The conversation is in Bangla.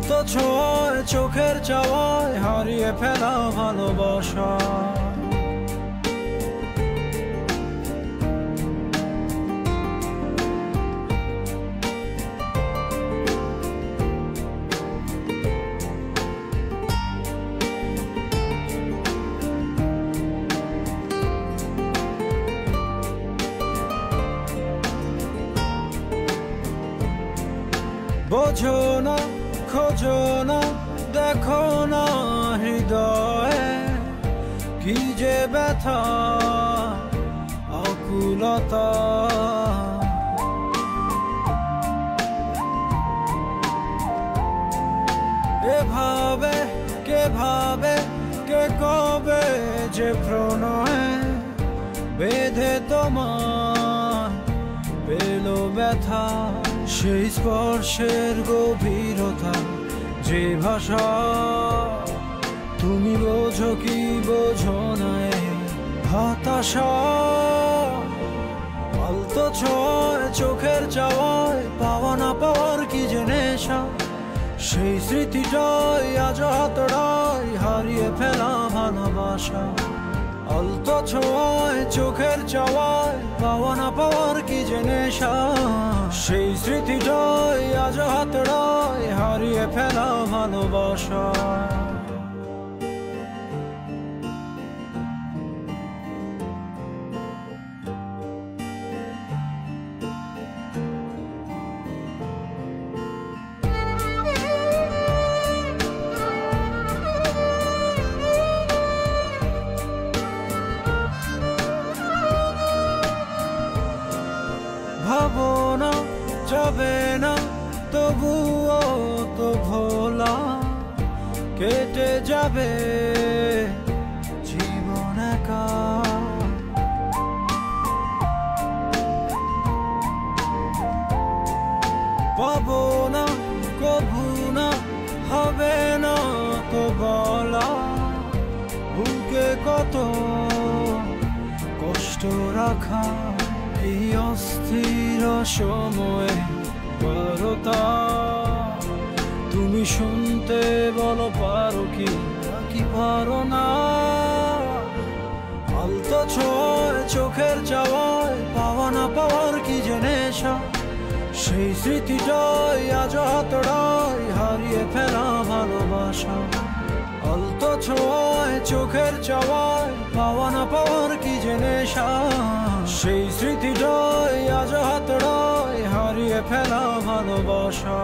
আলতো ছোঁয়ায় চোখের চাওয়ায় হারিয়ে ফেলা ভালোবাসা। বোঝো না, খোঁজো না, দেখো না হৃদয়ে কি যে ব্যথা আকুলতা। এভাবে কে ভাবে, কে কবে যে প্রণয়ে বেঁধে তোমার পেলো ব্যথা। সেই স্পর্শের গভীরতা, যে ভাষা তুমি বোঝো কি বোঝো না হতাশা। আলতো ছোঁয়ায় চোখের চাওয়ায় পাওয়া না পাওয়ার কি যে নেশা। সেই স্মৃতিটাই আজ হাতড়ায় হারিয়ে ফেলা ভালোবাসা। আলতো ছোঁয়ায় চোখের চাওয়ায় পাওয়া না পাওয়ার কি যে নেশা। সেই স্মৃতিটাই আজ হাতড়ায় হারিয়ে ফেলা ভালোবাসা। ভাবো না, যাবে না, তবুও তো ভোলা কেটে যাবে জীবন একা। পাবো না, কভু না, হবে না তো বলা। বুকে কত কষ্ট রাখা এই অস্থির সময়ে বারতা। তুমি শুনতে বলো পারো কি নাকি পারো না। আলতো ছোঁয়ায় চোখের চাওয়ায় পাওয়া না পাওয়ার কি যে নেশা। সেই স্মৃতিটাই আজ হাতড়ায় হারিয়ে ফেলা ভালোবাসা। আলতো ছোঁয়ায় চোখের চাওয়ায় পাওয়া না পাওয়ার কি যে নেশা। সেই স্মৃতিটাই আজ হাতড়ায় হারিয়ে ফেলা ভালোবাসা।